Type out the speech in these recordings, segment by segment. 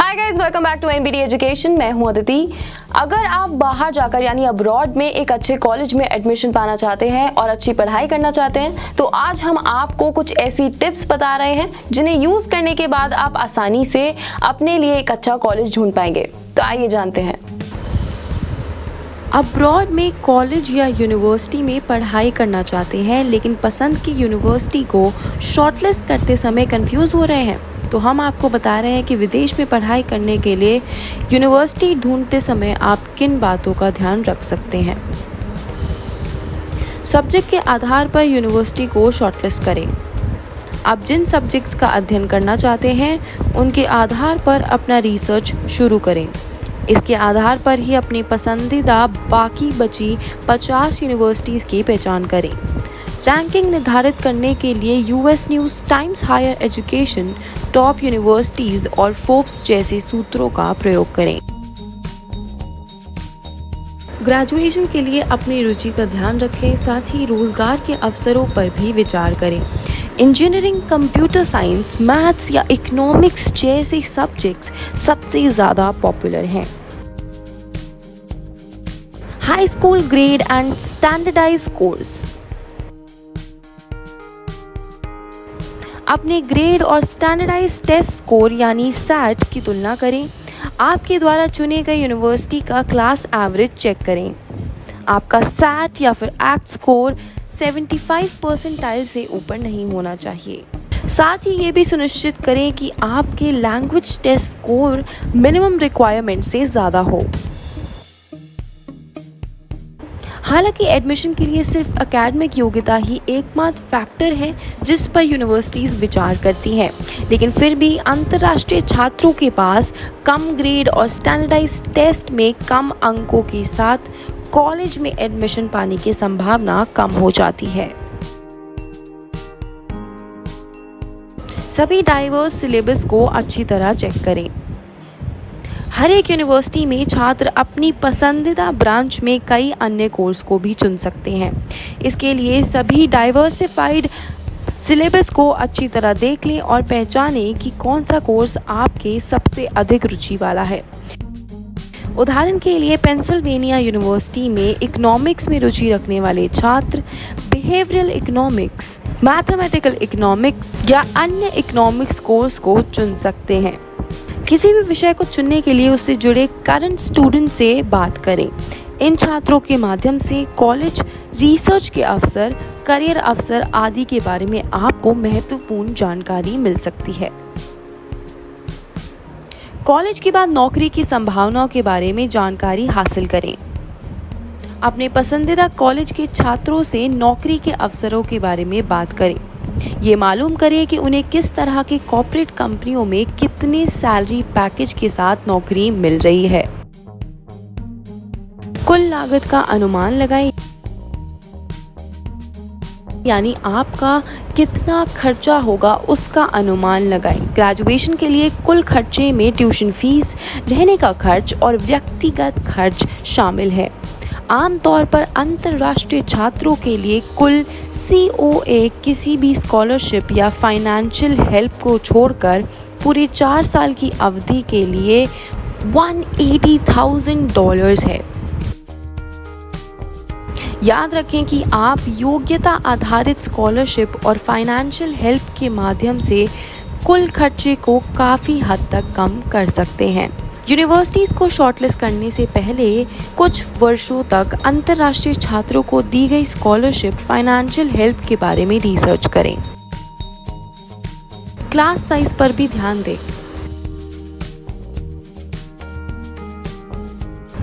Hi guys, welcome back to NBD education. मैं हूं अदिति। अगर आप बाहर जाकर यानी अब्रॉड में एक अच्छे कॉलेज में एडमिशन पाना चाहते हैं और अच्छी पढ़ाई करना चाहते हैं तो आज हम आपको कुछ ऐसी टिप्स बता रहे हैं जिन्हें यूज करने के बाद आप आसानी से अपने लिए एक अच्छा कॉलेज ढूंढ पाएंगे। तो आइए जानते हैं। अब्रॉड में कॉलेज या यूनिवर्सिटी में पढ़ाई करना चाहते हैं लेकिन पसंद की यूनिवर्सिटी को शॉर्टलिस्ट करते समय कंफ्यूज हो रहे हैं, तो हम आपको बता रहे हैं कि विदेश में पढ़ाई करने के लिए यूनिवर्सिटी ढूंढते समय आप किन बातों का ध्यान रख सकते हैं। सब्जेक्ट के आधार पर यूनिवर्सिटी को शॉर्टलिस्ट करें। आप जिन सब्जेक्ट्स का अध्ययन करना चाहते हैं उनके आधार पर अपना रिसर्च शुरू करें। इसके आधार पर ही अपनी पसंदीदा बाकी बची 50 यूनिवर्सिटीज़ की पहचान करें। रैंकिंग निर्धारित करने के लिए US News, Times Higher Education, top universities और फोर्ब्स जैसे सूत्रों का प्रयोग करें। ग्रेजुएशन के लिए अपनी रुचि का ध्यान रखें, साथ ही रोजगार के अवसरों पर भी विचार करें। इंजीनियरिंग, कंप्यूटर साइंस, मैथ्स या इकोनॉमिक्स जैसे सब्जेक्ट्स सबसे ज़्यादा पॉपुलर हैं। High school grade and standardized course. अपने ग्रेड और स्टैंडर्डाइज्ड टेस्ट स्कोर यानी सैट की तुलना करें। आपके द्वारा चुने गए यूनिवर्सिटी का क्लास एवरेज चेक करें। आपका सैट या फिर एक्ट स्कोर 75 परसेंटाइल से ऊपर नहीं होना चाहिए। साथ ही ये भी सुनिश्चित करें कि आपके language test score minimum requirement से ज़्यादा हो। हालांकि एडमिशन के लिए सिर्फ एकेडमिक योग्यता ही एकमात्र फैक्टर है जिस पर यूनिवर्सिटीज़ विचार करती हैं, लेकिन फिर भी अंतर्राष्ट्रीय छात्रों के पास कम ग्रेड और स्टैंडर्डाइज्ड टेस्ट में कम अंकों के साथ कॉलेज में एडमिशन पाने की संभावना कम हो जाती है। सभी डाइवर्स सिलेबस को अच्छी तरह चेक करें। हर एक यूनिवर्सिटी में छात्र अपनी पसंदीदा ब्रांच में कई अन्य कोर्स को भी चुन सकते हैं। इसके लिए सभी डाइवर्सिफाइड सिलेबस को अच्छी तरह देख लें और पहचानें कि कौन सा कोर्स आपके सबसे अधिक रुचि वाला है। उदाहरण के लिए पेंसिल्वेनिया यूनिवर्सिटी में इकोनॉमिक्स में रुचि रखने वाले छात्र बिहेवियरल इकोनॉमिक्स, मैथमेटिकल इकोनॉमिक्स या अन्य इकोनॉमिक्स कोर्स को चुन सकते हैं। किसी भी विषय को चुनने के लिए उससे जुड़े करंट स्टूडेंट से बात करें। इन छात्रों के माध्यम से कॉलेज, रिसर्च के अवसर, करियर अवसर आदि के बारे में आपको महत्वपूर्ण जानकारी मिल सकती है। कॉलेज के बाद नौकरी की संभावनाओं के बारे में जानकारी हासिल करें। अपने पसंदीदा कॉलेज के छात्रों से नौकरी के अवसरों के बारे में बात करें। ये मालूम करें कि उन्हें किस तरह के कॉर्पोरेट कंपनियों में कितने सैलरी पैकेज के साथ नौकरी मिल रही है। कुल लागत का अनुमान लगाएं, यानी आपका कितना खर्चा होगा उसका अनुमान लगाएं। ग्रेजुएशन के लिए कुल खर्चे में ट्यूशन फीस, रहने का खर्च और व्यक्तिगत खर्च शामिल है। आमतौर पर अंतर्राष्ट्रीय छात्रों के लिए कुल COA किसी भी स्कॉलरशिप या फाइनेंशियल हेल्प को छोड़कर पूरे 4 साल की अवधि के लिए $180,000 है। याद रखें कि आप योग्यता आधारित स्कॉलरशिप और फाइनेंशियल हेल्प के माध्यम से कुल खर्चे को काफ़ी हद तक कम कर सकते हैं। यूनिवर्सिटीज़ को शॉर्टलिस्ट करने से पहले कुछ वर्षों तक अंतर्राष्ट्रीय छात्रों को दी गई स्कॉलरशिप, फाइनेंशियल हेल्प के बारे में रिसर्च करें। क्लास साइज पर भी ध्यान दें।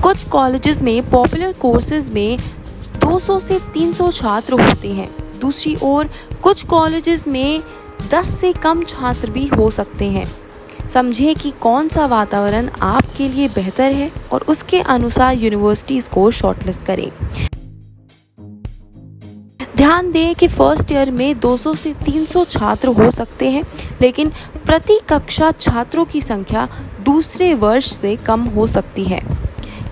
कुछ कॉलेजेस में पॉपुलर कोर्सेज में 200 से 300 छात्र होते हैं। दूसरी ओर कुछ कॉलेजेस में 10 से कम छात्र भी हो सकते हैं। समझें कि कौन सा वातावरण आपके लिए बेहतर है और उसके अनुसार यूनिवर्सिटीज़ को शॉर्टलिस्ट करें। ध्यान दें कि फर्स्ट ईयर में 200 से 300 छात्र हो सकते हैं, लेकिन प्रति कक्षा छात्रों की संख्या दूसरे वर्ष से कम हो सकती है।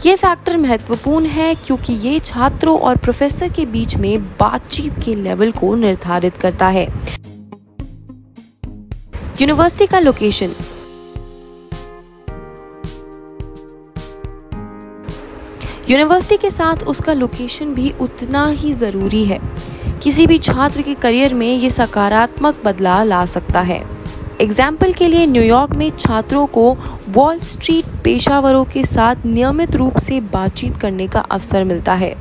ये फैक्टर महत्वपूर्ण है क्योंकि ये छात्रों और प्रोफेसर के बीच में बातचीत के लेवल को निर्धारित करता है। यूनिवर्सिटी का लोकेशन। यूनिवर्सिटी के साथ उसका लोकेशन भी उतना ही ज़रूरी है। किसी भी छात्र के करियर में ये सकारात्मक बदलाव ला सकता है। एग्जाम्पल के लिए न्यूयॉर्क में छात्रों को वॉल स्ट्रीट पेशेवरों के साथ नियमित रूप से बातचीत करने का अवसर मिलता है।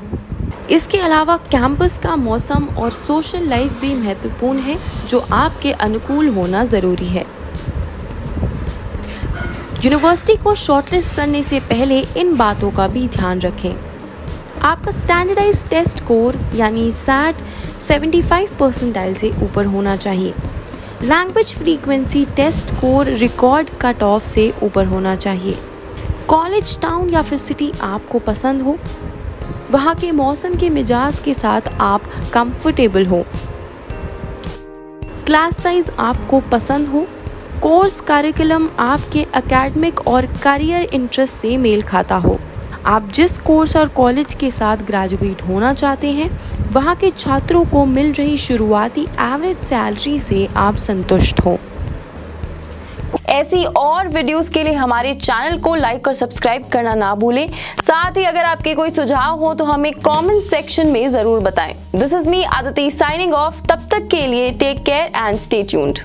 इसके अलावा कैंपस का मौसम और सोशल लाइफ भी महत्वपूर्ण है, जो आपके अनुकूल होना ज़रूरी है। यूनिवर्सिटी को शॉर्टलिस्ट करने से पहले इन बातों का भी ध्यान रखें। आपका स्टैंडर्डाइज्ड टेस्ट स्कोर यानी सैट 75 परसेंटाइल से ऊपर होना चाहिए। Language frequency test score record cut off से ऊपर होना चाहिए। कॉलेज टाउन या फिर सिटी आपको पसंद हो, वहाँ के मौसम के मिजाज के साथ आप कंफर्टेबल हो। क्लास साइज आपको पसंद हो। कोर्स करिकुलम आपके एकेडमिक और करियर इंटरेस्ट से मेल खाता हो। आप जिस कोर्स और कॉलेज के साथ ग्रेजुएट होना चाहते हैं, वहाँ के छात्रों को मिल रही शुरुआती एवरेज सैलरी से आप संतुष्ट हो। ऐसी और वीडियोस के लिए हमारे चैनल को लाइक और सब्सक्राइब करना ना भूलें। साथ ही अगर आपके कोई सुझाव हो तो हमें कमेंट सेक्शन में जरूर बताएं। This is me Aditi signing off. तब तक के लिए take care and stay tuned.